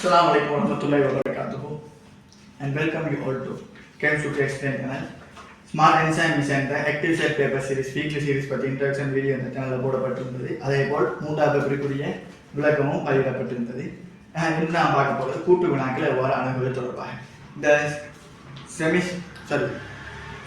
Assalamualaikum warahmatullahi wabarakatuh and welcome you all to Chemistry Explain channel. Smart Enzyme Mission Active Set Paper Series weekly series பற்றி introduction video இந்த சேனலில் போடப்பட்டிருந்தது. அதேபோல் மூன்றாவது பேப்பருக்குரிய விளக்கமும் பதிவிடப்பட்டிருந்தது. இன்று நாம் பார்க்க போகிறது கூட்டு வினாக்கள் எவ்வாறு அணுகுவது தொடர்பாக. இந்த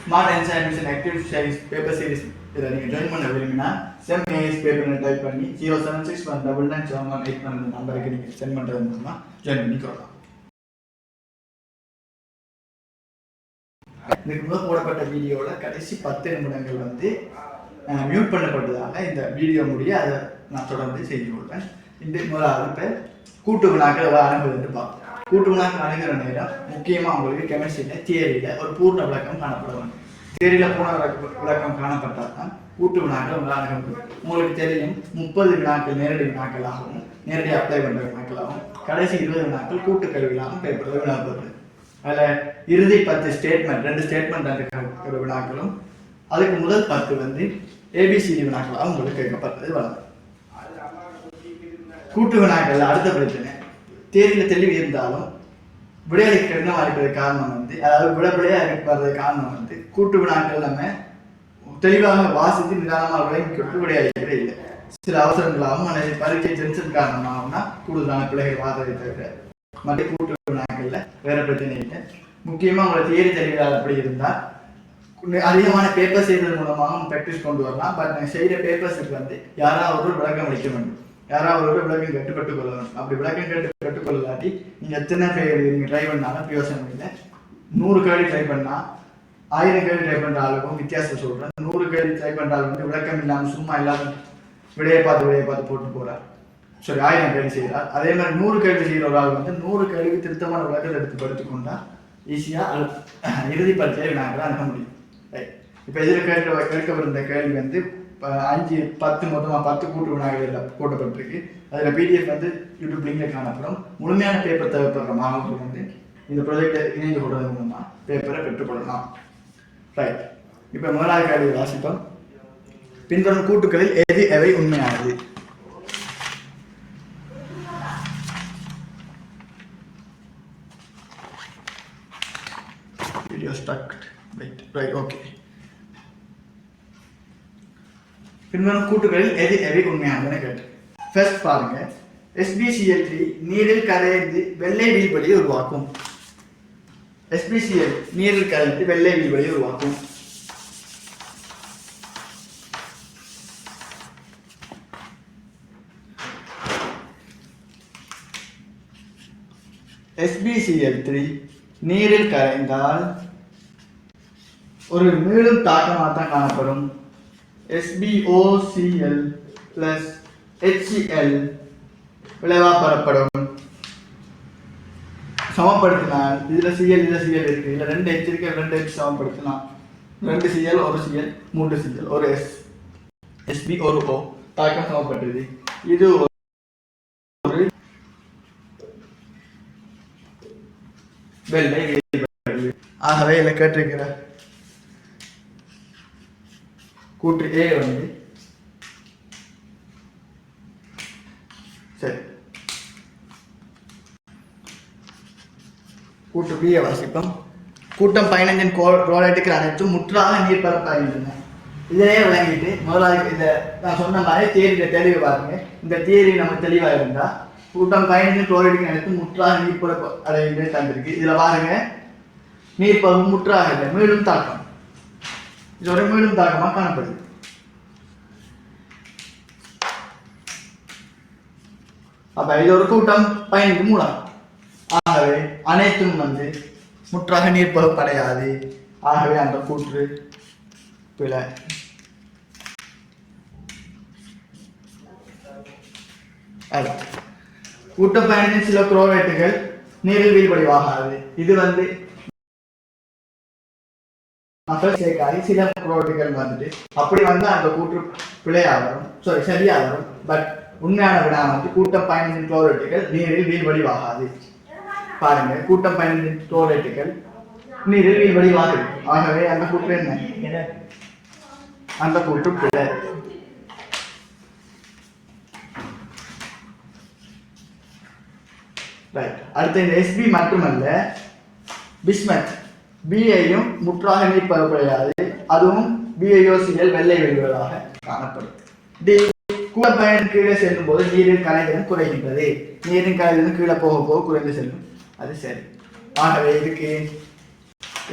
Smart Enzyme Mission Active Series Paper Series இதை நீங்கள் ஜாயின் பண்ண விரும்பினா SEM-AS பேப்பர்னு டைப் பண்ணி 076199718 நம்பருக்கு நீங்கள் சென்ட் பண்ணுறது மூலமாக ஜாயின் பண்ணிக்கலாம். இதுக்கு முதல் போடப்பட்ட வீடியோவில் கடைசி 10 நிமிடங்கள் மியூட் பண்ணப்பட்டதால இந்த வீடியோ முடிய அதை நான் தொடர்ந்து செய்து கொள்வேன். இந்த முதலாவது பேர் கூட்டு வினாக்கள் எல்லாம் அணுகுவது என்று பார்ப்போம். கூட்டு வினாக்கள் அணுகிற நேரம் முக்கியமாக உங்களுக்கு கெமிஸ்ட்ரியில் தியரியில் ஒரு பூர்ண விளக்கம் காணப்படுவாங்க. தியரியில் பூர்ண விளக்கம் காணப்பட்டால் தான் கூட்டு வினாக்கள் உங்களால் அணுக முடியும். உங்களுக்கு தெரியும் 30 வினாக்கள் நேரடி வினாக்களாகவும் நேரடி அப்ளை பண்ணுற வினாக்களாகவும் கடைசி 20 வினாக்கள் கூட்டு கல்வியிலாகவும் பேப்பர் வினாப்படுறது. அதில் இறுதி 10 ஸ்டேட்மெண்ட் 2 ஸ்டேட்மெண்ட் அந்த வினாக்களும் அதுக்கு முதல் 10 ஏபிசிடி வினாக்களாக உங்களுக்கு கேட்கப்பட்டது வளரும். கூட்டு வினாக்கள் அடுத்த பிரச்சனை தேர்வில் தெளிவு இருந்தாலும் விடையளிக்க கடினமாக இருக்கிறது காரணம் அதாவது விடப்படையாக இருக்கிறது காரணம் கூட்டு வினாக்கள் நம்ம தெளிவாக வாசித்து நிதானமாக விளங்கிக்கொண்டு விடையளிக்கிறதே இல்லை. சில அவசரங்களாகவும் அல்லது பரீட்சை டென்ஷன் காரணமாகனா கூடுதலான பிள்ளைகள் வாதத்தை தவிர மற்ற கூட்டு வினாக்களில் வேற பிரச்சனை இல்லை. முக்கியமாக உங்களை தியரி தெளிவாக அப்படி இருந்தால் அதிகமான பேப்பர் செய்வதன் மூலமாகவும் ப்ராக்டிஸ் கொண்டு வரலாம். பட் நான் செய்கிற பேப்பர்ஸுக்கு யாராவது ஒரு விளக்கம் அளிக்க வேண்டும், யாராவது ஒரு விளக்கம் கட்டுப்பட்டுக் கொள்ள வேண்டும். அப்படி விளக்கம் கட்டுக்கொள்ளாட்டி நீங்கள் எத்தனை பேர் நீங்கள் ட்ரை பண்ணாலும் பிரயோசனம் இல்லை. 100 கேள்வி ட்ரை பண்ணால் 1000 கேள்வி ட்ரை பண்ணுற ஆளுக்கும் வித்தியாசம் சொல்கிறேன். 100 கேள்வி ட்ரை பண்ணுற விளக்கம் இல்லாமல் சும்மா எல்லாரும் விடையை பார்த்து போட்டு போகிறார். 1000 கேள்வி செய்கிறார். அதே மாதிரி 100 கேள்வி செய்கிற ஒரு ஆள் 100 கேள்வி திருத்தமான விளக்கத்தை எடுத்து படுத்துக்கொண்டா ஈஸியாக இறுதி பரீட்சையை நாங்கள் அணுக முடியும். இப்போ இதில் கேட்கப்பட்ட கேள்வி 5 10 மொத்தமாக 10 கூட்டு வினாக்கள் போட்டப்பட்டிருக்கு. அதில் பிடிஎஃப் யூடியூப் லிங்கில் காணப்படும். முழுமையான பேப்பர் தேவைப்படுற மாணவர்கள் இந்த ப்ராஜெக்டை இணைந்து கொள்வது மூலமாக பேப்பரை பெற்றுக்கொள்ளலாம். ரைட், இப்போ முதலாவது கேள்வி வாசிப்போம். பின்வரும் கூட்டுகளில் எது எவை உண்மையானது? Video stuck. Right, okay. பின்வரும் கூட்டுகளில் எது எவை உண்மையானதுன்னு கேட்டு ஃபர்ஸ்ட் பாருங்க. SbCl3 நீரில் கரைந்து வெள்ளை வீழ்படியை உருவாக்கும். SbCl நீரில் கரைந்து வெள்ளை வீழ்படியை உருவாக்கும். SbCl3 நீரில் கரைந்தால் ஒரு மீளும் தாக்கமாக தான் காணப்படும். SbOCl plus HCl விளைவா பெறப்படும். சமப்படுத்தினால் இதில் Cl இருக்கு. இதில் 2 H இருக்கு, 2 H சமப்படுத்தினால் 2 Cl 1 Cl 3 Cl ஒரு S Sb ஒரு O தாக்கம் சமப்பட்டது. இது ஒரு வெள்ளை வீழ்படி. ஆகவே இதில் கேட்டிருக்கிற கூட்டு A சரி. கூட்டு B வாசிப்போம். கூட்டம் 15 குளோரைட்டுகள் அனைத்தும் முற்றாக நீர் பரப்பாகின்றன. இதிலே விளங்கிட்டு முதலாவது இதை நான் சொன்ன மாதிரி தியரியில் தெளிவு பாருங்க. இந்த தியரி நம்ம தெளிவாக இருந்தால் கூட்டம் 15 குளோரைட்டுகள் அனைத்தும் முற்றாக நீர் பரப்பு அடைகின்ற தந்திருக்கு. இதில் பாருங்க, நீர் பரப்பு முற்றாக இல்லை, மீளும் தாக்கம். இது ஒரு மீளும் தாக்கமாக காணப்படுது. அப்ப இது ஒரு கூட்டம் 15 மூலம். ஆகவே அனைத்தும் முற்றாக நீர் பகுப்படையாது. ஆகவே அந்த கூற்று பிழை. கூட்டம் 15 சில குளோரைட்டுகள் நீரில் வீழ்படிவாகாது. இது சேர்க்காது. சில குளோரைட்டுகள் அப்படி அந்த கூற்று பிழையாக வரும், சரியாக வரும். பட் உண்மையான வினா கூட்டம் 15 குளோரைட்டுகள் நீரில் வீழ்வடிவாகாது. பாருங்க, கூட்டம் 15 குளோரைட்டுகள் நீரில் வீழ்வடிவாகுது. ஆகவே அந்த கூற்று என்ன? அந்த கூற்று பிழை. ரைட். அடுத்து இந்த எஸ்பி மட்டுமல்ல, பிஸ்மத் பிஐயும் முற்றாக நீர் பரப்படையாது, அதுவும் பிஐஓசிஎல் வெள்ளை வெளிவதாக காணப்படும். டி கூடப்பயன் கீழே செல்லும் போது நீரின் கரைதிறன் குறைகின்றது. நீரின் கரைதிறன் கீழே போக போக குறைந்து செல்லும். அது சரி. ஆகவே இதுக்கு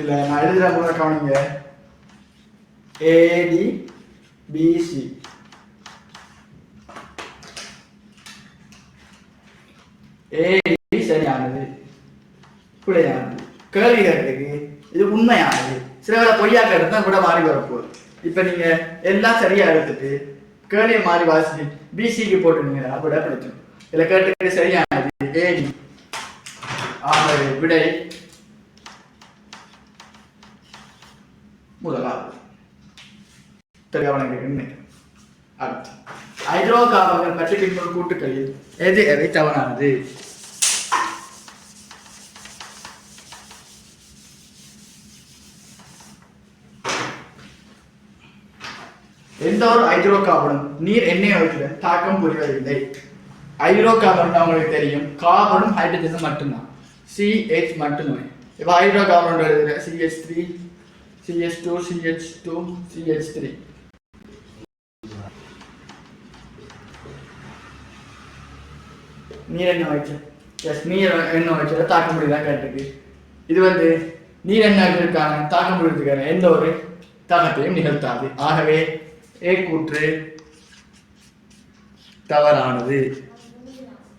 இல்லை நான் எழுதுகிற போல கவனிங்க. ஏடி பிசி ஏடி சரியானது, பிழையானது. கேள்வி கேட்டதுக்கு இது உண்மையானது. சில வேலை பொய்யா கேட்டு கூட மாறி வரப்போகுது. இப்போ நீங்க எல்லாம் சரியா எடுத்துட்டு கேள்வியை மாறி வாசி பிசிக்கு போட்டுருந்தீங்க அப்படி படிச்சோம். இதில் கேட்டு சரியானது ஏடி. ஆகவே விடை முதலாவது. அடுத்து ஹைட்ரோ கார்பன்கள் பற்றி பின்புற கூட்டுகளில் எது எதை தவறானது? எந்த ஒரு ஹைட்ரோ கார்பனும் நீர் எண்ணெய் அழுத்துடன் தாக்கம் புரிவதில்லை. ஹைட்ரோ கார்பன் உங்களுக்கு தெரியும், கார்பனும் ஹைட்ரஜனும் மட்டும்தான், CH மட்டுமே. இப்போ ஹைட்ரோ கார்பன் எழுதுகிற CH3 CH2 CH2 CH3. நீர் எண்ணெய் வச்சு நீர் எண்ணெய் வச்சு தாக்க முடியுதான் கேட்டிருக்கு. இது நீர் எண்ணெய்க்கான தாக்க முடியறதுக்கான எந்த ஒரு தாக்கத்தையும் நிகழ்த்தாது. ஆகவே ஏ கூற்று தவறானது.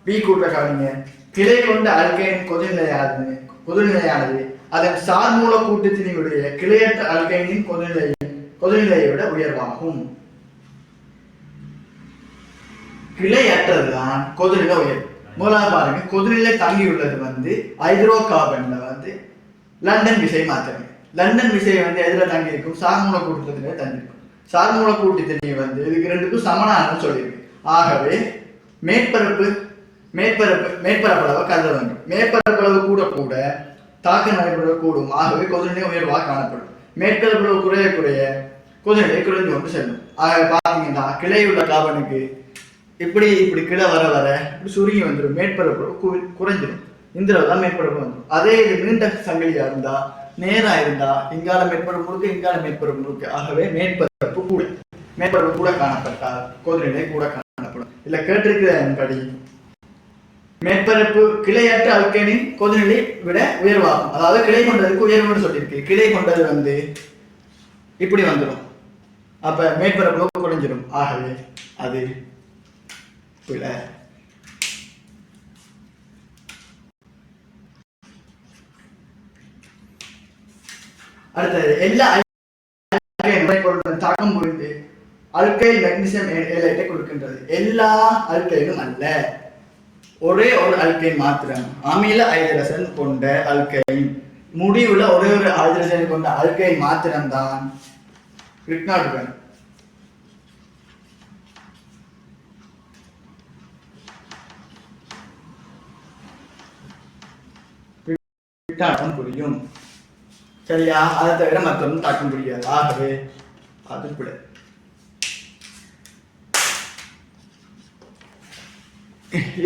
பி கூற்ற கவனிங்க. கிளை கொண்ட அல்கைன் கொதிநிலையானது அதன் சார்மூல கூட்டத்தினுடைய கிளையற்ற அல்கைனின் கொதிநிலையை விட உயர்வாகும். கிளையற்றதுதான் கொதிநிலை உயர். மூலம் பாருங்க, கொதிநிலை தங்கியுள்ளது ஹைட்ரோ கார்பன்ல லண்டன் விசை மாத்திரமே. லண்டன் விசை எதுல தங்கி இருக்கும்? சார்மூல கூட்டத்திலே தங்கி இருக்கும். சார்மூல கூட்டத்தினை இதுக்கு ரெண்டுக்கும் சமனானு சொல்லியிருக்கு. ஆகவே மேற்பரப்பளவை கருத வேண்டும். மேற்பரப்பளவு கூட கூட தாக்க நடைபெற கூடும். ஆகவே கொதிநிலை உயர்வாக காணப்படும். மேற்பரப்பளவு குறைய குறைய கொதிநிலை குறைந்து கொண்டு செல்லும். ஆகவே பார்த்தீங்கன்னா கிளையுள்ள கார்பனுக்கு இப்படி கிளை வர வர இப்படி சுருங்கி வந்துடும், மேற்பரப்பு குறைஞ்சிடும். இந்த தான் மேற்பரப்பு வந்துடும். அதே இது நீண்ட சங்கிலியா இருந்தா நேரா இருந்தா இங்கால மேற்பரப்பு முழுக்க இங்கால மேற்பரப்பு முழுக்க. ஆகவே மேற்பரப்பு கூட காணப்பட்டால் கொதிநிலை கூட காணப்படும். இல்ல கேட்டிருக்கிறபடி மேற்பரப்பு கிளையற்ற அல்கைனின் கொதிநிலை விட உயர்வாகும். அதாவது கிளை கொண்டதுக்கு உயர்வுன்னு சொல்லியிருக்கு. கிளை கொண்டது இப்படி வந்துடும். அப்ப மேற்பரப்பு குறைஞ்சிடும். ஆகவே அது பிழை. அடுத்தது எல்லா தாக்கம் புரிந்து அல்கைல் மெக்னீசியம் ஏலைட்டை கொடுக்கின்றது. எல்லா அல்கைலும் அல்ல, ஒரே ஒரு அல்கைன் மாத்திரம். அமில ஹைட்ரஜன் கொண்ட அல்கைன், முடிவுல ஒரே ஒரு ஹைட்ரஜன் கொண்ட அல்கைன் மாத்திரம்தான் கிரிக்னாடுகன். புரியும் சரியா? அதை தவிர மற்றொன்றும் தாக்க முடியாது. ஆகவே அது பிழை.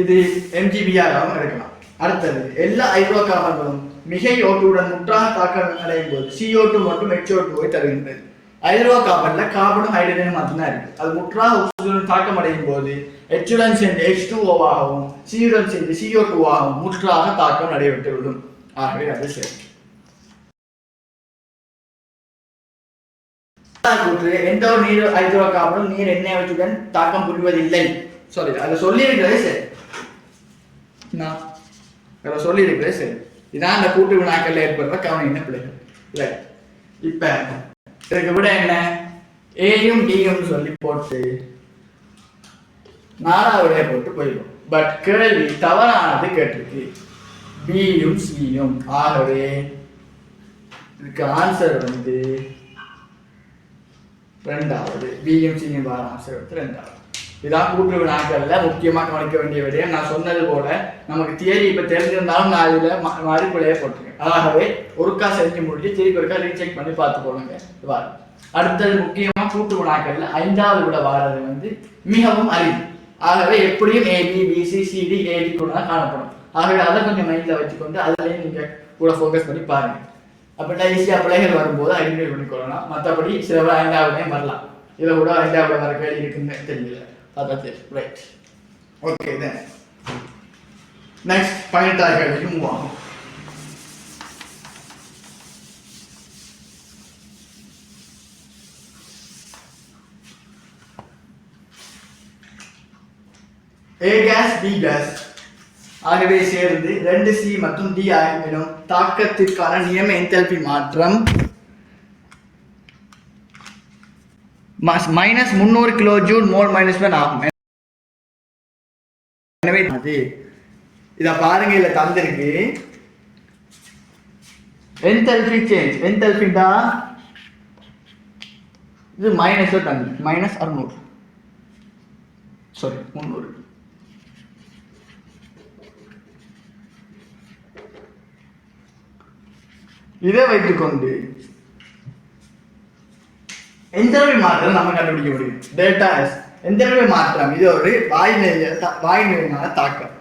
இது MgBr-ஆகவும் எடுக்கலாம். அடுத்தது எல்லா ஹைட்ரோ கார்பன்களும் மிகை ஓட்டுடன் முற்றாக தாக்கம் அடையும் போது CO2 மற்றும் HO2-வை தருகின்றது. ஹைட்ரோ கார்பன்ல கார்பனும் ஹைட்ரஜனும் மட்டும்தான் இருக்கு. அது முற்றாக ஆக்சிஜனுடன் தாக்கம் அடையும் போது H-உடன் சேர்ந்து H2O-ஆகவும் C-உடன் சேர்ந்து CO2-ஆகவும் முற்றாக தாக்கம் நடைபெற்றுவிடும். ஆகவே அது சரி. எந்த ஒரு நீர் ஹைட்ரோ கார்பனும் நீர் எண்ணெய் வச்சுடன் தாக்கம் புரிவதில்லை. சொல்லி அதை சொல்லி இருக்கிறதே சரி. அதை சொல்லி இருக்கிறதே சரி. இதான் அந்த கூட்டு வினாக்கள்ல ஏற்படுற கவனின பிள்ளைகள். இல்லை இப்ப இதுக்கு விட என்ன? ஏயும் டியும் சொல்லி போட்டு 4வது போட்டு போயிடும். பட் கேள்வி தவறானது கேட்டிருக்கு, பியும் சியும். ஆகவே இதுக்கு ஆன்சர் 2வது. பியும் சியும் ஆன்சர் 2வது. இதான் கூட்டு வினாக்கள்ல முக்கியமாக கவனிக்க வேண்டிய விடயம். நான் சொன்னது போல நமக்கு தியரி இப்ப தெரிஞ்சிருந்தாலும் நான் இதுல மறுப்பிழைய போட்டிருக்கேன். ஆகவே ஒருக்கா செஞ்சு முடிச்சு திருப்பி ஒருக்கா ரீசெக் பண்ணி பார்த்து போடுங்க. அடுத்தது முக்கியமா கூட்டு வினாக்கள்ல 5வது விட வாரது மிகவும் அரிது. ஆகவே எப்படியும் ஏபி பிசி சிடி ஏடி கூட காணப்படும். ஆகவே அதை கொஞ்சம் மைண்டில் வச்சுக்கொண்டு அதிலேயே நீங்கள் கூட ஃபோக்கஸ் பண்ணி பாருங்க. அப்படின்னா ஈஸியாக பிள்ளைகள் வரும்போது ஐடென்டிஃபை பண்ணிக்கொள்ளலாம். மற்றபடி சில 5ஆவதே வரலாம். இதில் கூட 5ஆவது வர கேள்வி இருக்குன்னு தெரியல. அதான் ரைட். ஓகே தென் நெக்ஸ்ட் 18ஆவது கேள்விக்கு மூவ் ஆகும். A gas B gas ஆகவே சேர்ந்து 2C மற்றும் D ஆகிவிடும் தாக்கத்திற்கான நியம என்தால்பி மாற்றம் minus 300 kilo joule mole minus 1 ஆகும். எனவே அது இதை பாருங்க, இல்ல தந்திருக்கு என்தால்பி சேஞ்ச். என்தால்பி தான் இது மைனஸ் தந்து மைனஸ் 600 சாரி 300. இதை வைத்துக்கொண்டு என்தால்பி மாற்றம் நம்ம கண்டுபிடிக்க முடியும். டெல்டா எஸ் என்தால்பி மாற்றம் இது ஒரு வாயுநிலையான தாக்கம்.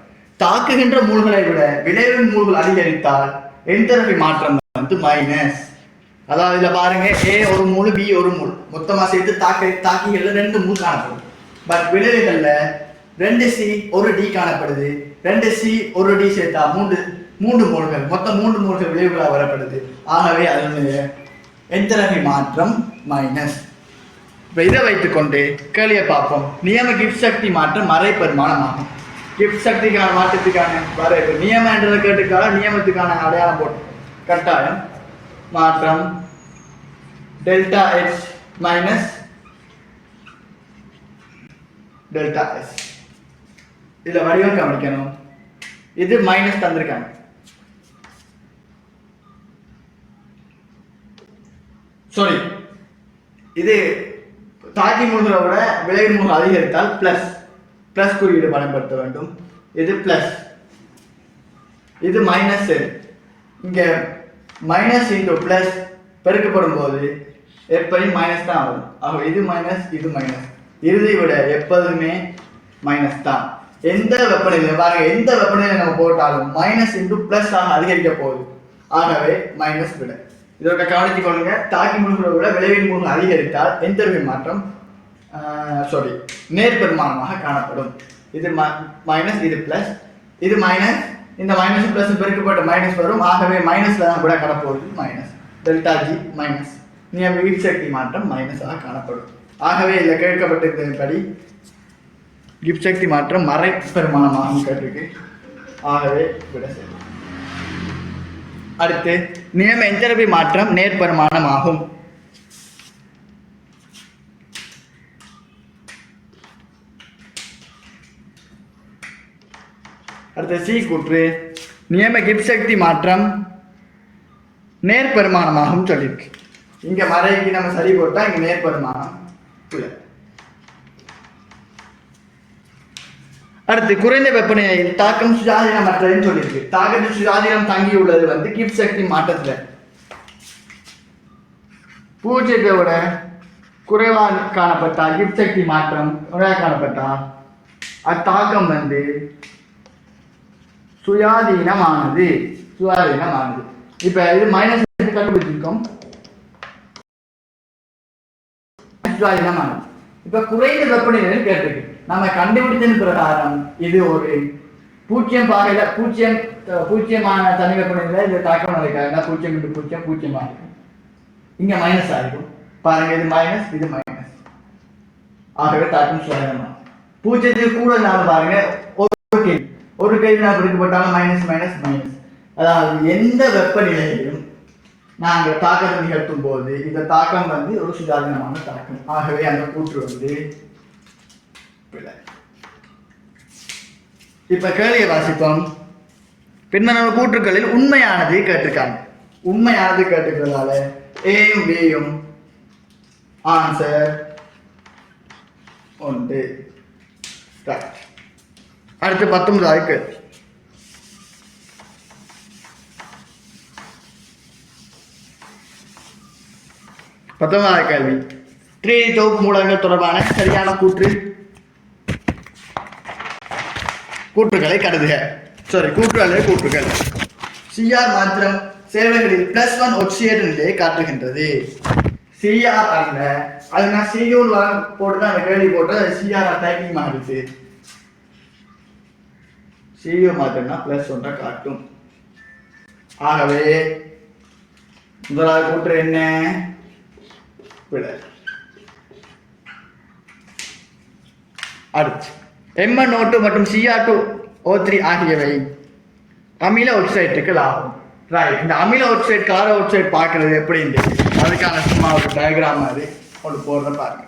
தாக்குகின்ற மூல்களை விட விளைவு மூல்கள் அதிகரித்தால் என்தால்பி மாற்றம் வந்து மைனஸ். அதாவது இதில் பாருங்க, ஏ ஒரு மூல் பி ஒரு மூல் மொத்தமாக சேர்த்து தாக்கிகளில் 2 மூல் காணப்படும். பட் விளைவுகளில் 2C 1D காணப்படுது. 2C 1D சேர்த்தா 3 மூல்கள், மொத்தம் 3 மூல்கள் விளைவுகளாக வரப்படுது. ஆகவே அதனுடைய என்தால்பி மாற்றம் மைனஸ். இப்போ இதை வைத்துக்கொண்டு கேள்வியை பார்ப்போம். நியம கிப்ஸ் சக்தி மாற்றம் மறை பெருமானம் ஆகும். கிப்ஸ் சக்திக்கான மாற்றத்துக்கான வரைவு நியமம் என்றதை கேட்டுக்காக நியமத்துக்கான அடையாளம் போட்டு கட்டாயம் மாற்றம் delta H minus delta S. இதில் வடிவம் கவனிக்கணும். இது மைனஸ் தந்திருக்காங்க. சாரி, இது தாக்கி மூல்களை விட விளைவு மூல்கள் அதிகரித்தால் பிளஸ் பிளஸ் குறியீடு பயன்படுத்த வேண்டும். இது பிளஸ், இது மைனஸ். இங்க மைனஸ் இன்டு பிளஸ் பெருக்கப்படும் போது எப்பயும் மைனஸ் தான் ஆகும். ஆக இது மைனஸ் இது மைனஸ், இறுதியை விட எப்போதுமே மைனஸ் தான். எந்த வெப்பநிலை பாருங்க, எந்த வெப்பநிலை நம்ம போட்டாலும் மைனஸ் இன்டு பிளஸ் ஆக அதிகரிக்க போகுது. ஆகவே மைனஸ் விட இதோட கவனித்துக் கொள்ளுங்க. தாக்கி மூல்களை விட விளைவின் மூல்கள் அதிகரித்தால் என்தால்பி மாற்றம் நேர்பெருமானமாக காணப்படும். இது மைனஸ் இது பிளஸ், இது மைனஸ், இந்த மைனஸ் பிளஸ் பெருக்கப்பட்ட மைனஸ் வரும். ஆகவே மைனஸ்ல தான் கூட காணப்போகுது மைனஸ் டெல்டா ஜி மைனஸ். நியம கிப்ஸ் சக்தி மாற்றம் மைனஸாக காணப்படும். ஆகவே இதில் கேட்கப்பட்டிருந்தபடி கிப்ஸ் சக்தி மாற்றம் மறை பெருமானமாகும் கேட்டிருக்கு. ஆகவே விட சரி. அடுத்து நியம என்தால்பி மாற்றம் நேர்பெருமானம் ஆகும். அடுத்து சி கூற்று நியம கிப்ஸ் சக்தி மாற்றம் நேர்பெருமானமாகும் சொல்லியிருக்கு. இங்க மறைக்கு நம்ம சரி போட்டா இங்க நேர்பெருமானம். அடுத்து குறைந்த வெப்பநிலையில் தாக்கம் சுயாதீனமற்றதுன்னு சொல்லியிருக்கு. தாக்கத்தில் சுயாதீனம் தங்கியுள்ளது வந்து கிப்ஸ் சக்தி மாற்றத்துல 0 விட குறைவாக காணப்பட்டா கிப்ஸ் சக்தி மாற்றம் காணப்பட்டா அத்தாக்கம் வந்து சுயாதீனமானது. இப்ப இது மைனஸ் கண்டுபிடிச்சிருக்கோம், சுயாதீனமானது. இப்ப குறைந்த வெப்பநிலை கேட்டிருக்கு. நம்ம கண்டுபிடிச்சது பிரகாரம் இது ஒரு 0 பாகையில 0 தனி வெப்பநிலை இது தாக்கம் நடக்காது. 0 × 0 0 ஆகும். இங்க மைனஸ் ஆகும். பாருங்க, இது மைனஸ் இது மைனஸ். ஆகவே தாக்கம் சுயாதீனமானது. 0 கூட நாம பாருங்க ஒரு கேள்வி நான் பிடிக்கப்பட்டாலும் மைனஸ் மைனஸ் மைனஸ். அதாவது எந்த வெப்பநிலையிலும் நாங்கள் தாக்கத்தை நிகழ்த்தும் போது இந்த தாக்கம் வந்து ஒரு சுயாதீனமான தாக்கம். ஆகவே அந்த கூற்று வந்து பிழை. இப்ப கேள்வியை வாசிப்போம். பின்வரும் கூற்றுக்களில் உண்மையானது கேட்டிருக்காங்க. உண்மையானது கேட்டிருக்கிறதால ஏயும் பியும் ஆன்சர் 1. அடுத்து 19வது கேள்வி. 19வது கேள்வி 3D தொகுப்பு மூலங்கள் தொடர்பான சரியான கூற்று. கூற்றுகளை கருதுக. கூற்று அல்லது கூற்றுகள். சிஆர் மாத்திரம் சேவைகளில் +1 ஒட்சியேற்ற நிலையை காட்டுகின்றது. சிஆர் அல்ல, அது நான் சியூர் போட்டு அந்த கேள்வி போட்டு சிஆர் டைப்பிங் மாறிடுச்சு. சியூ மாத்திரம்னா +1 காட்டும். ஆகவே முதலாவது கூற்று என்ன? விடை. அடுத்து MnO2 மற்றும் Cr2O3 ஆகியவை அமில ஒட்சைட்டுகள் ஆகும். ரைட். இந்த அமில ஒட்சைட் கார ஒட்சைட் பார்க்கறது எப்படி இருந்துச்சு, அதுக்கான சும்மா ஒரு டயக்ராம் மாதிரி ஒன்று போடுற பாருங்க.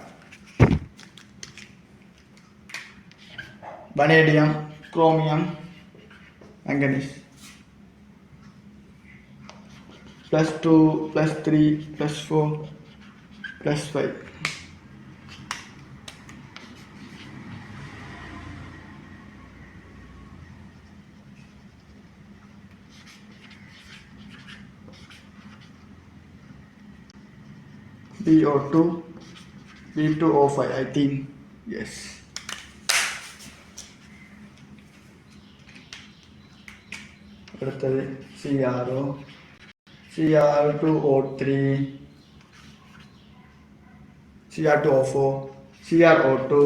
Vanadium, chromium, manganese +2 +3 +4 +5. BO2 B2O5 I think yes. அடுத்தது CRO Cr2O3 Cr2O4 CrO2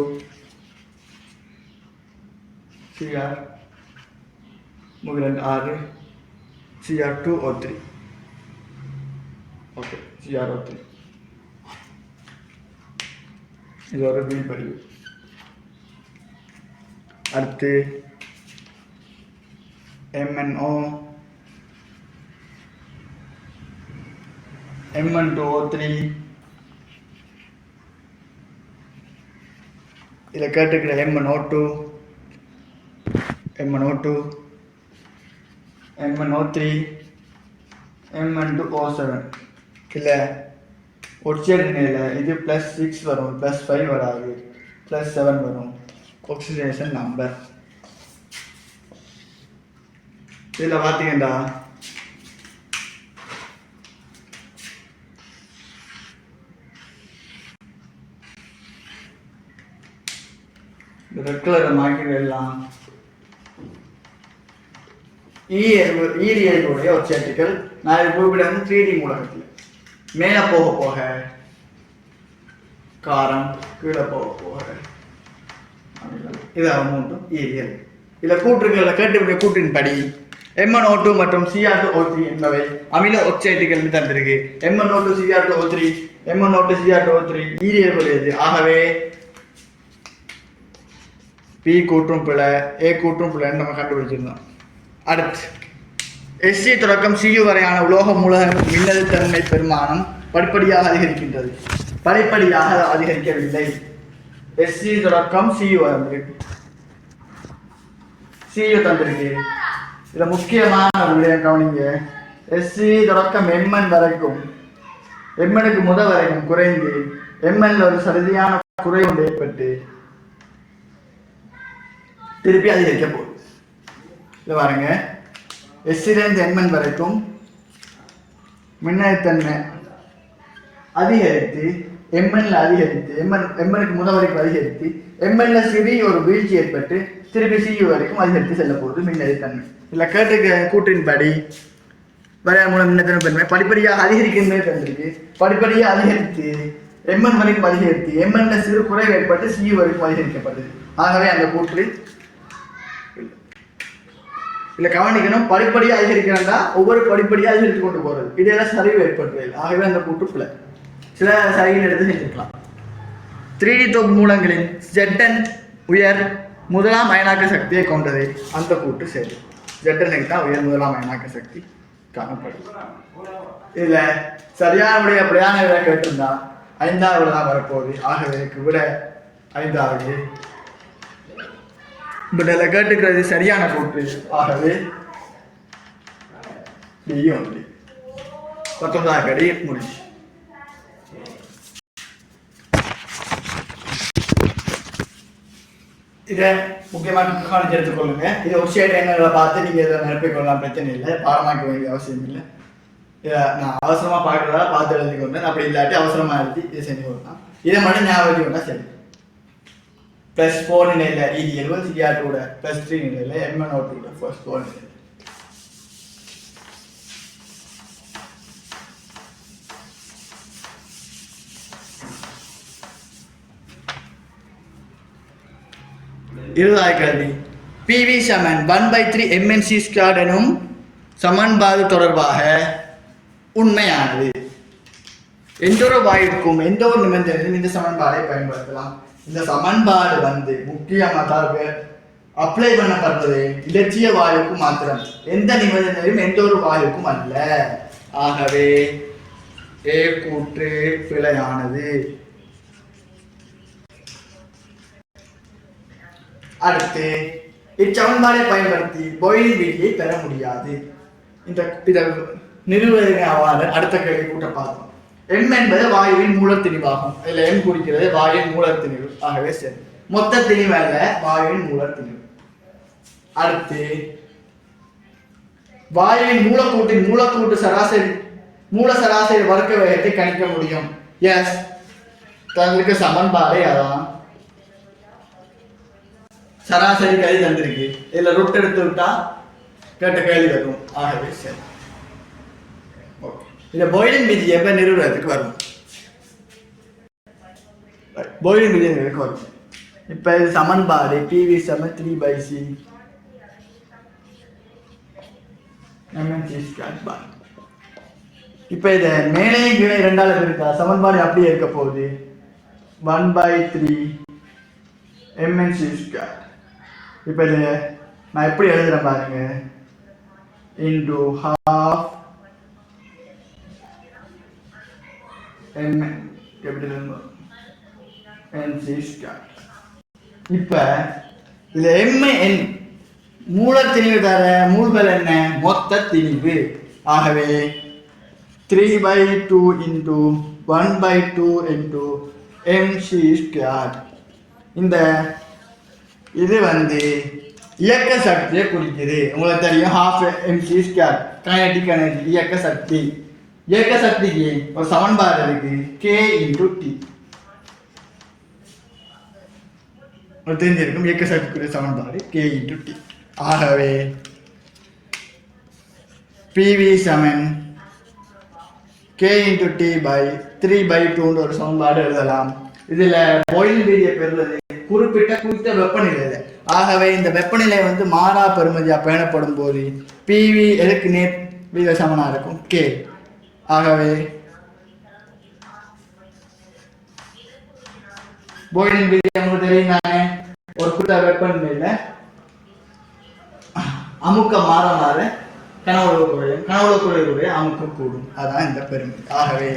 Cr Mugilan 6 Cr2O3 okay Cr2O3 இது ஒரு வீல் பதிவு. அடுத்து MnO Mn2O3 இதில் கேட்டுக்கிற MnO2 MnO2 MnO3 Mn2O7 இல்லை ஒட்சியேற்ற நிலையில் இது +6 வரும், +5 வராது, +7 வரும். ஆக்சிடேஷன் நம்பர் இதில் பார்த்தீங்கன்னா ரெட் கலர் மாற்றிடலாம். ஈரியலுடைய ஒட்சியேட்டுகள் நான் குறிப்பிட 3D மூலகத்தில் மேலே போக போக காரம், கீழே போக போக இது மூன்றும் ஈரியல். இதில் கூற்றுகளில் கேட்டுக்கூடிய கூற்றின்படி MnO2 மற்றும் Cr2O3 என்பவை அமில ஒட்சைட்டுகள் தந்திருக்கு. MnO2 Cr2O3 MnO2 Cr2O3 ஈரியலுடையது. ஆகவே பி கூற்றும் பிழை, ஏ கூற்றும் பிழைன்னு நம்ம கண்டுபிடிச்சிருந்தோம். அடுத்து Sc தொடக்கம் Cu வரையான உலோக மூலகங்களின் மின்னழுத்தன்மை பெருமானம் படிப்படியாக அதிகரிக்கின்றது. படிப்படியாக அதிகரிக்கவில்லை. Sc தொடக்கம் Cu வந்திருக்கு, Cu தந்திருக்கு. இதில் முக்கியமான ஒரு விடயம் கவனிங்க. Sc தொடக்கம் Mn வரைக்கும், Mnக்கு முதல் வரைக்கும் குறைந்து Mnல ஒரு சரியான குறைவு ஏற்பட்டு திருப்பி அதிகரிக்க போகுது. இதில் பாருங்க, Sலேருந்து Mn வரைக்கும் மின்னழுத்தன்மை அதிகரித்து Mnல அதிகரித்து Mnக்கு முதல் வரைக்கும் அதிகரித்து Mnல சிறிய ஒரு வீழ்ச்சி ஏற்பட்டு திருப்பி Cu வரைக்கும் அதிகரித்து செல்ல போகுது மின்னழுத்தன்மை. இல்லை கேட்டு கூற்றின்படி வரைய மூலம் மின்னழுத்தன்மை படிப்படியாக அதிகரிக்கின்றே தந்திருக்கு. படிப்படியாக அதிகரித்து Mn வரைக்கும் அதிகரித்து Mnல சிறு குறைவு ஏற்பட்டு Cu வரைக்கும் அதிகரிக்கப்படுது. ஆகவே அந்த கூற்று இல்லை கவனிக்கணும். படிப்படியாக அதிகரிக்கிறதா ஒவ்வொரு படிப்படியாக அதிகரித்து கொண்டு போகிறது, இதெல்லாம் சரிவு ஏற்படுறது. ஆகவே அந்த கூற்று பிள்ளை. சில சரிகள் எடுத்து செஞ்சுக்கலாம். 3D தொகுப்பு மூலங்களின் Zn உயர் முதலாம் அயனாக்க சக்தியை கொண்டது. அந்த கூற்று சரி. Zn தான் உயர் முதலாம் அயனாக்க சக்தி காணப்படும். இதில் சரியான விட அப்படியான விட கேட்டிருந்தா 5வது தான் வரப்போகுது. ஆகவே விட 5வது இதில் கேட்டுக்கிறது சரியான கூற்று. ஆகவே D only. 19வது கடி முடிச்சு. இதை முக்கியமாக கவனிச்சு எடுத்துக்கொள்ளுங்க. இதை ஒட்சைட் எண்ணங்களை பார்த்து நீங்கள் இதை நிரப்பிக்கொள்ளலாம், பிரச்சனை இல்லை. பாடமாக்க வேண்டிய அவசியம் இல்லை. இதை நான் அவசரமாக பார்க்குறதா பார்த்து எழுதி கொண்டேன். அப்படி இல்லாட்டி அவசரமாக எழுதி இதை செஞ்சு கொடுக்கலாம். இதை மட்டும் ஞாபகம் வச்சுக்கொண்டா சரி. பிளஸ் 4 நிலையில் EDL CR2 பிளஸ் 3 நிலையில் MnO2 ஃபர்ஸ்ட் 4 நிலையில். இருபதாவது கேள்வி. PV சமன் 1/3 mnc² எனும் சமன்பாடு தொடர்பாக உண்மையானது. எந்த ஒரு வாயுக்கும் எந்த ஒரு நிபந்தனையும் இந்த சமன்பாடை பயன்படுத்தலாம். இந்த சமன்பாடு முக்கியமாக அப்ளை பண்ணப்படுறது இலட்சிய வாயுக்கு மாத்திரம், எந்த நிபந்தனையும் எந்த ஒரு வாயுக்கும் அல்ல. ஆகவே ஏ கூற்று பிழையானது. அடுத்து இச்சமன்பாடை பயன்படுத்தி பாயிலிங் விதியை பெற முடியாது. இதை நிறுவன அடுத்த கேள்வி கூட்ட பார்ப்போம். M என்பது வாயுவின் மூலத்திணிவாகும். இதுல M குறிக்கிறது வாயுவின் மூலத்திணிவு. ஆகவே சரி, மொத்த திணிவு அல்ல, வாயுவின் மூலத்திணிவு. அடுத்து வாயுவின் மூலக்கூட்டு சராசரி வர்க்க வேகத்தை கணிக்க முடியும். எஸ், தங்களுக்கு சமன்பாடே அதான். சராசரி கல்வி தந்திருக்கு, இதுல ரூட் எடுத்து விட்டா கேட்ட கேள்வி வரும். ஆகவே சரி, இந்த பாயிலிங் விதி எப்ப நிறுவனத்துக்கு வரும்? பாயிலிங் விதி வரும். இப்ப இது சமன்பாடு PV = 3/c mnc². இப்ப இத மேலே கீழே இரண்டால இருக்கா, சமன்பாடு அப்படியே இருக்க போகுது. 1/3 mnc². இப்ப இத நான் எப்படி எழுதுறேன் பாருங்க, into half mnc². இப்ப இதுல mn மூலத்திணிவு தர மூல்கள் என்ன? மொத்த திணிவு. ஆகவே 3/2 into 1/2 into mc². இந்த இது இயக்க சக்தியை குறிக்குது. உங்களுக்கு தெரியும், ½ mc², கைனடிக் எனர்ஜி, இயக்க சக்தி. இயக்க சக்திக்கு ஒரு சமன்பாடு இருக்கு, K × T. தெரிஞ்சிருக்கும் இயக்க சக்திக்குரிய சமன்பாடு K × T. ஆகவே PV = K × T/3/2 ஒரு சமன்பாடு எழுதலாம். இதுல பாயிலிங் விதியை பெறுவது குறித்த வெப்பநிலை. ஆகவே இந்த வெப்பநிலை மாறா பெறுமதியா பேணப்படும் போது PV எதுக்கு நேர் சமனா இருக்கும்? K. ஆகவே பாயிலிங் விதி உங்களுக்கு தெரியும் தானே, ஒரு குறித்த வெப்பநிலையில அமுக்கம் மாற மாற கனவுளவு குறைய அமுக்கம் கூடும். அதான் இந்த பெருமை. ஆகவே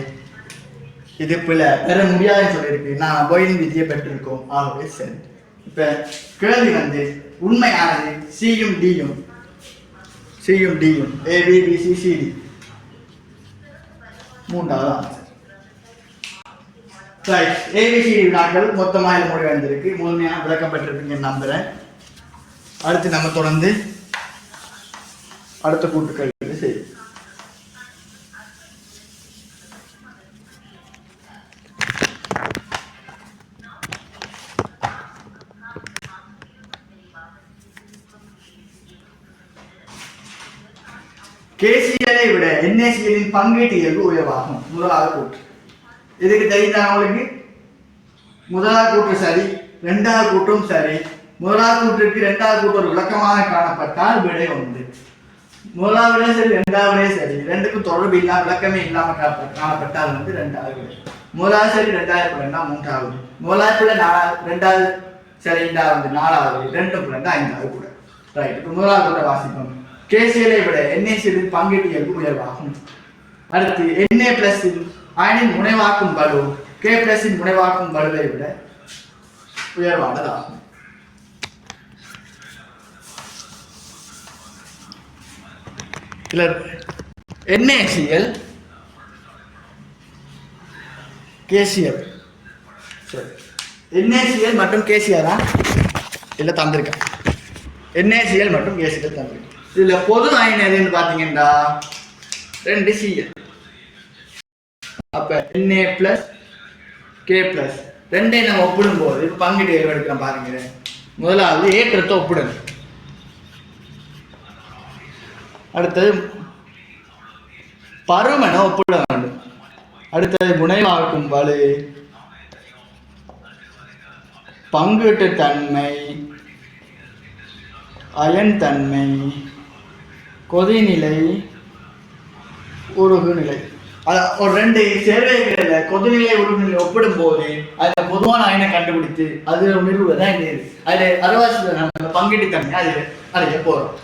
இது பெற முடியாதுன்னு சொல்லியிருக்கு. நான் பாயிலிங் விதியை பெற்றிருக்கோம். ஆகவே சரி. இப்ப கேள்வி உண்மையானது சியும் டியும் ABBCCD மூன்றாவது ஆன்சர். ABCD வினாக்கள் மொத்தமாக இது முடிவு வந்திருக்கு. முழுமையாக விளக்கம் பெற்றிருப்பீங்க நம்புறேன். அடுத்து நம்ம தொடர்ந்து அடுத்த கூட்டுக்கள் செய்யும். KCl விட NaCl பங்கீட்டு இயல்பு உயர்வாகும். முதலாவது கூற்று இதுக்கு தெரிந்தவங்களுக்கு முதலாவது கூற்று சரி, இரண்டாவது கூற்றும் சரி. முதலாவது கூற்றுக்கு இரண்டாவது கூற்று ஒரு விளக்கமாக காணப்பட்டால் விடை 1. முதலாவது விட சரி, இரண்டாவது விட சரி, ரெண்டுக்கும் தொடர்பு இல்லாம விளக்கமே இல்லாம காணப்பட்டால் இரண்டாவது விடை. முதலாவது சரி, இரண்டாவது பிள்ளைன்னா மூன்றாவது. முதலாவது பிள்ளை ரெண்டாவது சரி, இரண்டாவது நாலாவது, ரெண்டும் பிள்ளைன்னா ஐந்தாவது கூட. ரைட். இப்போ முதலாவது கூட வாசிப்போம். KCl விட NaCl பங்கீட்டு இயல்பு உயர்வாகும். அடுத்து Na+ அயனின் முனைவாக்கும் பளு K+ முனைவாக்கும் பளுவை விட உயர்வானதாகும். NaCl KCl NaCl மற்றும் KCl இல்ல தந்திருக்கேன். NaCl மற்றும் KCl தந்திருக்கேன். இதுல பொது அயன் எதுன்னு பாத்தீங்கன்னா 2Cl. அப்ப Na+, K+, ரெண்டையும் நம்ம ஒப்பிடும் போது பங்கீடு எடுக்கிறோம் பாருங்க. முதலாவது ஏற்றத்தை ஒப்பிடணும். அடுத்தது பருமனை ஒப்பிட வேண்டும். அடுத்தது முனைவாக்கும் வலு, பங்கீட்டு தன்மை, அயன் தன்மை, கொதிநிலை, உருகுநிலை. ஒரு ரெண்டு சேர்வைகளில் கொதிநிலை உருகுநிலை ஒப்பிடும் போது அதில் பொதுவான அயனை கண்டுபிடித்து அதில் நிறுவுவதான் இந்த இது. அதில் அறுவாசி நம்ம பங்கீட்டு தன்மை அதில் போகிறோம்.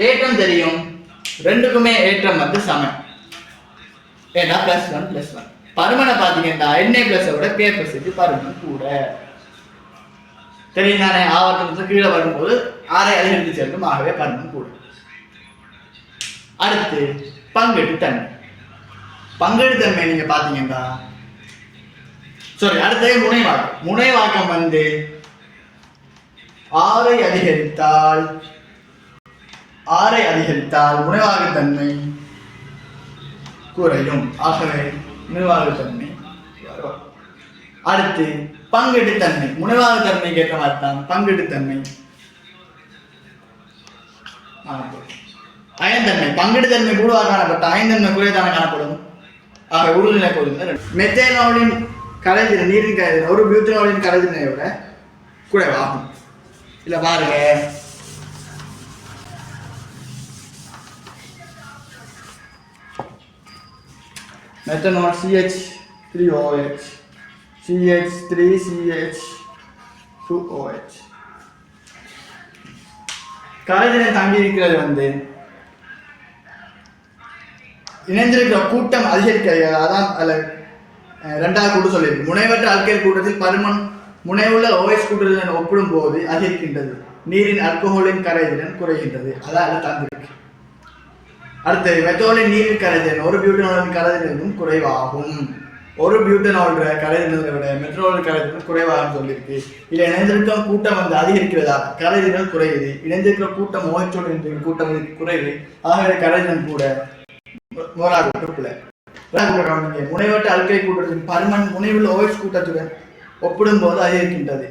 ஏற்றம் தெரியும், ரெண்டுக்குமே ஏற்றம் வந்து சமம். ஏன்னா +1 பருமனை பார்த்தீங்கன்னா Na+ஐ விட K+க்கு பருமன் கூட தெரியும் தானே. ஆவர்த்தனத்துக்கு கீழே வரும்போது 6 அதிகரித்து சேர்க்கும், ஆகவே பருமன் கூட. அடுத்து பங்கீட்டு தன்மை. பங்கீட்டு தன்மை நீங்க பார்த்தீங்கன்னா அடுத்தது முனைவாக்கம். முனைவாக்கம் வந்து 6 அதிகரித்தால் முனைவாகத்தன்மை குறையும், ஆகவே முனைவாகத்தன்மை. அடுத்து பங்கீட்டு தன்மை. முனைவாகத்தன்மை கேட்க மாட்டான். பங்கீட்டு தன்மை அயன்தன்மை. பங்கீட்டு தன்மை கூடுதலாக காணப்பட்ட அயன்தன்மை குறையதான காணப்படும், ஆக உறுதிநிலை கொடுங்க. மெத்தேனாலின் கரைதிறன், நீரின் கரைதிறன் ஒரு பியூட்டனாலின் கரைதிறனை விட குறைவாகும். இல்ல பாருங்க, மெத்தனால் CH3OH, CH3CH2OH. கரைதிறன் தங்கி இருக்கிறது வந்து இணைந்திருக்கிற கூட்டம் அதிகரிக்கிறது. அதான் அதில் ரெண்டாவது கூட்டு சொல்லியிருக்கு. முனைவற்ற அல்கைல் கூட்டத்தில் பருமன் முனைவுள்ள OH கூட்டத்துடன் ஒப்பிடும் போது அதிகரிக்கின்றது. நீரின் அல்கோஹோலின் கரைதிறன் குறைகின்றது. அதான் தந்திருக்கு. அடுத்தது மெத்தோலின் நீரின் கரைதிறன் ஒரு பியூட்டனாலின் கரைதிறனும் குறைவாகும். ஒரு பியூட்டனால் கரைதிறனை விட மெத்தனால் கரைதிறன் குறைவாகும் சொல்லியிருக்கு. இதில் இணைந்திருக்கும் கூட்டம் வந்து அதிகரிக்கிறதா கரைதிறன் குறையுது. இணைந்திருக்கிற கூட்டம் OH கூட்டம் குறைவு, ஆகவே கரைதிறன் கூட. முனைவற்ற அல்கை கூட்டத்தின் பருமன் முனைவில் OH கூட்டத்துடன் ஒப்பிடும் போது அதிகரிக்கின்றது.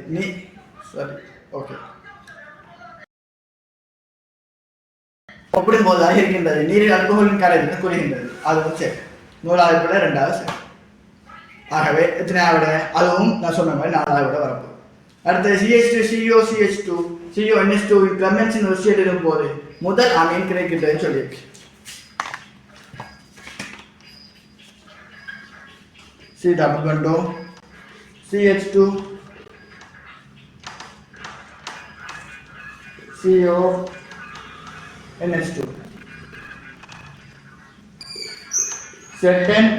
ஒப்பிடும் போது அதிகரிக்கின்றது. நீரில் அல்கோஹோலின் கரைதிறன் குறைகின்றது. அதுவும் சரி. 1வது விட 2வது சரி. ஆகவே எத்தனையாவிட அதுவும் நான் சொன்ன மாதிரி 4வது விட வரப்போம். அடுத்தது CH2 CO CH2 CO NH2 கிளமென்ஸின் ஒசியலிடும் போது முதல் அமீன் கிடைக்கின்றதுன்னு சொல்லியிருக்கு. C double bond CH2 CO NH2 second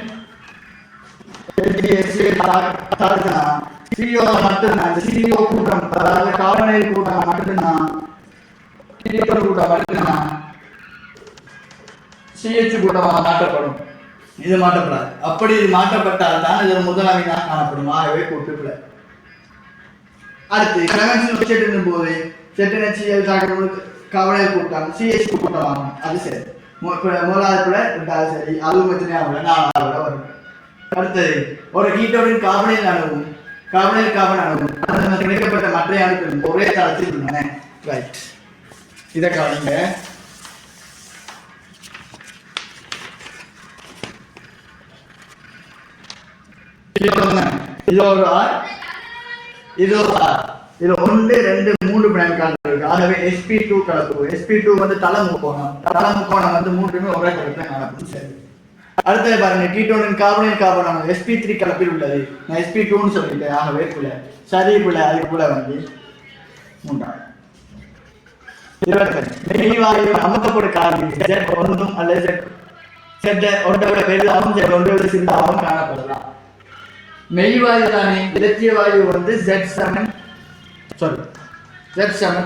CO மட்டும்தான். இந்த CO கூட்டம் அதாவது கார்பனைல் கூட்டம் மட்டும்தான், கூட்டம் மட்டும்தான் CH கூட்டமாக மாற்றப்படும். இது மாற்றப்படாது. அப்படி இது மாற்றப்பட்டால் தான் இது முதலாவதாக காணப்படும், ஆகவே கூட்டுப்பிள்ளை. அடுத்து கிளமென்ஸின் போது ZnHCl கவலையில் கூட்டம் CH கூட்டமாகும். அது சரி. 1வது பிள்ளை 2வது சரி. அதுவும் எத்தனையாவது 4வது விட வரும். அடுத்தது ஒரு கீட்டோனின் கார்பனைல் அணுவும் கார்பன் அணுவும் கிடைக்கப்பட்ட மற்ற அணுக்களும் ஒரே தளத்தில் உள்ளன. ரைட், இதை கவனிங்க. இது ஒரு ஆர், இது ஒரு ஆர். இது 1 2 3 பிணைக்கான இருக்கு. ஆகவே sp2 கலப்பு. sp2 வந்து தள முக்கோணம் வந்து மூன்றுமே ஒரே கலப்புல காணப்படும். சரி, அடுத்தது பாருங்க, கீட்டோனின் கார்பனைல் கார்பன் sp3 கலப்பில் உள்ளது. நான் sp2ன்னு சொல்லிட்டேன், ஆகவே பிள்ளை சரி பிள்ளை. அதுக்கு கூட வந்து 3வது. மெய்வாயு அமுக்கப்படும் காரணி Z ஒன்றும் அல்லது Z ஒன்றை விட பெரிதாகவும் Z ஒன்றை விட சிறிதாகவும் காணப்படலாம். மெய்வாயு தானே. இலட்சிய வாயு வந்து Z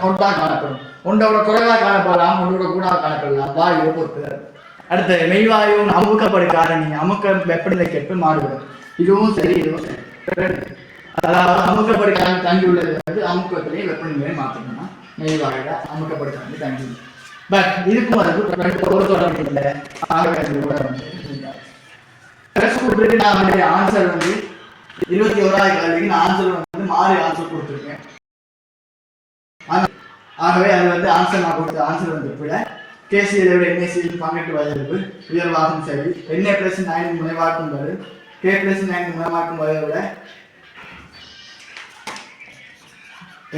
ஒன்றா காணப்படும். ஒன்றோட குறைவாக காணப்படலாம், ஒன்றோட கூடாக காணப்படலாம், வாயுவை பொறுத்து. அடுத்து மெய்வாயு அமுக்கப்படும் காரணி அமுக்க வெப்பநிலைக்கேற்ப மாறுபடும். இதுவும் சரி, இதுவும் சரி. அதாவது அமுக்கப்படும் காரணி தங்கி உள்ளது வந்து அமுக்கத்திலேயே வெப்பநிலையை மாற்றணும்னா மெய்வாயோட அமுக்கப்படும் காரணி தங்கி. பட் இதுக்கும் அதுக்கு ஒரு தொடர்பு இல்லை. ஆகவே கூட வந்து ஆன்சர் வந்து 21வது கேள்விக்கு நான் ஆன்சர் வந்து மாறி ஆன்சர் கொடுத்துருக்கேன். ஆகவே அது வந்து ஆன்சர் நான் கொடுத்த ஆன்சர் வந்து விட கேசியை விட என்ஏசியில் பங்கெட்டு வயது உயர்வாகும் சரி NA + 9 முனைவாக்கும் போது K + 9 முனைவாக்கும் போதை விட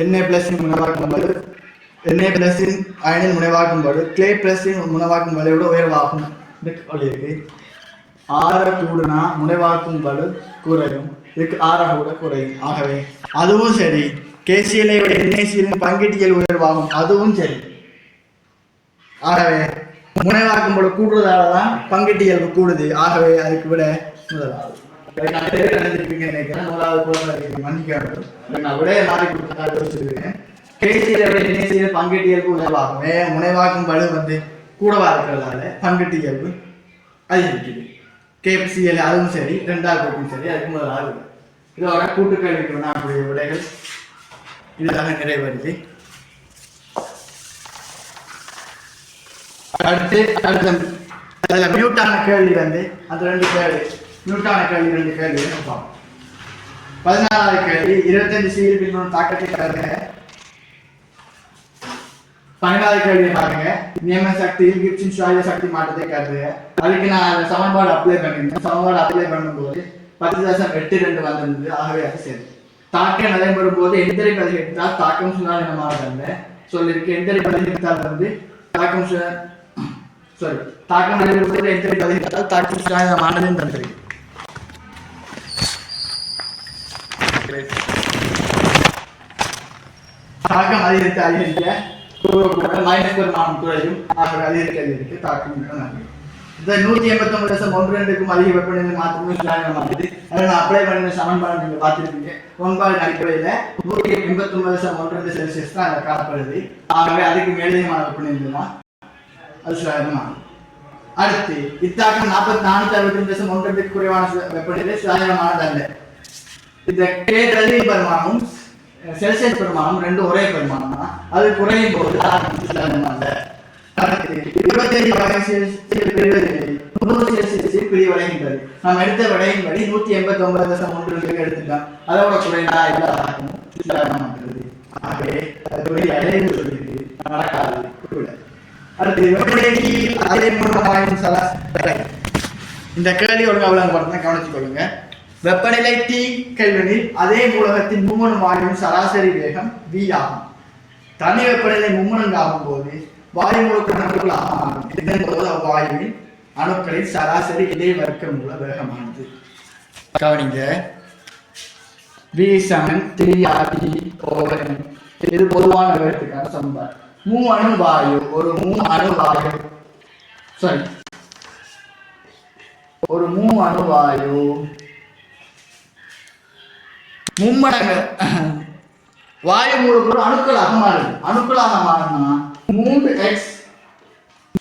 NA + முனைவாக்கும் போது NA + அயனின் முனைவாக்கும் போது K + முனைவாக்கும் போதை விட உயர்வாகும் இருக்கு. ஆற கூடுனா முனைவாக்கும் பளு குறையும், இதுக்கு ஆற கூட குறையும். ஆகவே அதுவும் சரி. கேசியலை விட NaCl பங்கீட்டியல் உயர்வாகும், அதுவும் சரி. ஆகவே முனைவாக்கும் பளு கூடுறதால தான் பங்கீட்டியல் கூடுது. ஆகவே அதுக்கு விட முதலாவது நினைக்கிறேன். முதலாவது மன்னிக்க நான் விடைய மாறி கொடுத்ததாக யோசிச்சிருக்கேன். கேசியலை விட NaCl பங்கீட்டியலுக்கு உயர்வாகும். முனைவாக்கும் பளு வந்து கூடவா இருக்கிறதால பங்கீட்டியல்பு அதிகரிக்குது. KCl அதுவும் சரி, ரெண்டாவது சரி. அதுக்கு முதலாவது இதோட கூட்டுக்கல்விக்கு அப்படி விடைகள் இதுதாங்க நிறைவேறுது. அடுத்த மியூட்டான கேள்வி வந்து அந்த 2 கேள்வி மியூட்டான கேள்வி 2 கேள்வி பார்ப்போம். 14வது கேள்வி 25 Cl பின்னோன் தாக்கத்தை தருங்க. 12வது கேள்வி பாருங்க, நியம சக்தி கிப்சன் சுயாதீன சக்தி மாற்றத்தை கருதுங்க. அதுக்கு நான் அந்த சமன்பாடு அப்ளை பண்ணிருந்தேன். சமன்பாடு அப்ளை பண்ணும்போது 10.82 வந்திருந்தது. ஆகவே அது சரி. தாக்கம் நடைபெறும் போது எந்திரை பதிகரித்தால் தாக்கம் சுயாதீனமாக சொல்லியிருக்கு. எந்திரை பதிகரித்தால் வந்து தாக்கம் தாக்கம் நடைபெறும் போது எந்திரை பதிகரித்தால் தாக்கம் சுயாதீனமானதுன்னு தந்திருக்கு. தாக்கம் அதிகரிக்க மைனஸ் பெருமானம் குறையும். அதிகரிக்க தாக்கம் இந்த 189.12க்கும் அதிக வெப்பநிலை மாற்றமே சுயாதீனமானது. அதை நான் அப்ளை பண்ணின சமன்பாடு நீங்க பார்த்துருப்பீங்க. சமன்பாடு அடிப்படையில் 189.12 தான் அதை காணப்படுது. ஆகவே அதுக்கு மேலேயுமான வெப்பநிலை தான் அது சுயாதீனமானது. அடுத்து இத்தாக்கம் 462.12 குறைவான வெப்பநிலை சுயாதீனமானது அல்ல. இந்த கேள்வி பெருமானம் செல்சியஸ் பெருமானம் ரெண்டும் ஒரே பெருமானம் தான். அது குறையும் போது அல்ல. 25 வகை பிரிவடைகின்றது. நாம் எடுத்த விடையின்படி 189.12 எடுத்துட்டோம். அதோட குறைந்தா எல்லாருக்கும். ஆகவே நடக்காது. அடுத்து இந்த கேள்வி ஒழுங்கு அவ்வளவு கவனித்துக் கொள்ளுங்க. வெப்பநிலை T கெல்வினில் அதே மூலகத்தின் மும்மணு வாயுவின் சராசரி வேகம் V ஆகும். தனி வெப்பநிலை மும்மணங்கு ஆகும் போது வாயு மூலக்கூறு ஆகும். இதன் போது அவ்வாயுவின் அணுக்களின் சராசரி இதே வர்க்க மூல வேகமானது. கவனிங்க. V = 3RT/n. இது பொதுவான வேகத்துக்கான சமன்பாடு. மூ அணு வாயு ஒரு மூ அணு வாயு மும்மடங்கு வாயு மூலக்கூறு அணுக்களாக மாறுது. அணுக்களாக மாறினா 3x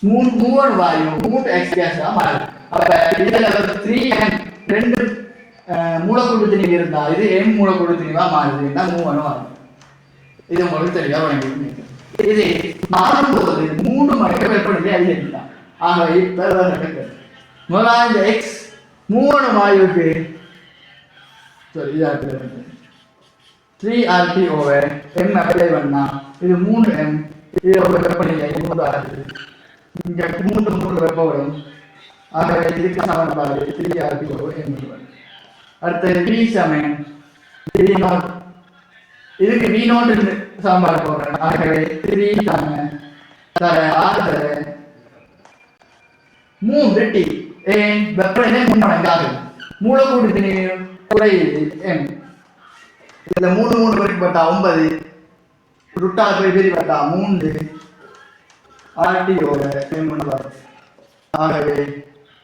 மூணு வாயு 3x கேஸா மாறுது. அப்ப இதுல 3n 2 மூலக்கூறு திணிவு இருந்தா இது m மூலக்கூறு திணிவா மாறுதுன்னா 3 அணு ஆகும். இது உங்களுக்கு தெளிவா வழங்கி இது மாறும்போது 3 மடங்கு வெப்பநிலை அதிகரிக்கலாம். ஆகவே இப்ப முதலாவது x 3 வாயுக்கு 3RT/m அப்ளை பண்ணா இது 3m. இது வெப்பநிலை 3 ஆகுது. இங்க 3 வெப்ப வரும். ஆகவே இதுக்கு சமன்பாடு 3RT/m. அடுத்து V = V0. இதுக்கு V0 சமன்பாடு போடுறேன். ஆகவே 3 3T. வெப்பநிலை 3 மடங்கு ஆகுது. மூலக்கூறு திணிவு குறையுது m. இதுல 3 பெருக்கப்பட்டா 9 ருட்டால் போய் பெருக்கப்பட்டா 3 RT/m வரும். ஆகவே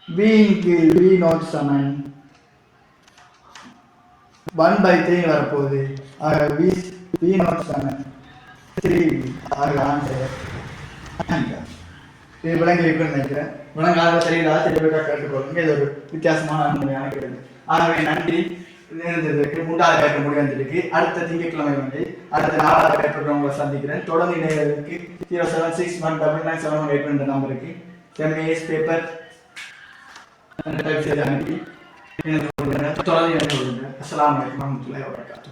V0 = 1/3 வரப்போகுது. ஆக V0 = 3. ஆக ஆன்சர் இது விளங்கி இருக்குன்னு நினைக்கிறேன். விளங்காத தெரியல தெளிவாக கேட்டுக்கொள்ளுங்க. இது ஒரு வித்தியாசமான முறையான கேள்வி. ஆகவே நன்றி. இருந்ததுக்கு 3வது பேப்பர் முடிவந்திருக்கு. அடுத்த திங்கட்கிழமை வந்து அடுத்த 4வது பேப்பர் உங்களை சந்திக்கிறேன். தொடர்ந்து இணையதற்கு 076919971 என்ற நம்பருக்கு செம்ஏஎஸ் பேப்பர் டைப் செய்து அனுப்பி விடுங்க, தொலைவி வந்து விடுங்க. அஸ்ஸலாமு அலைக்கும் வரஹ்மத்துல்லாஹி வபரகாத்துஹு.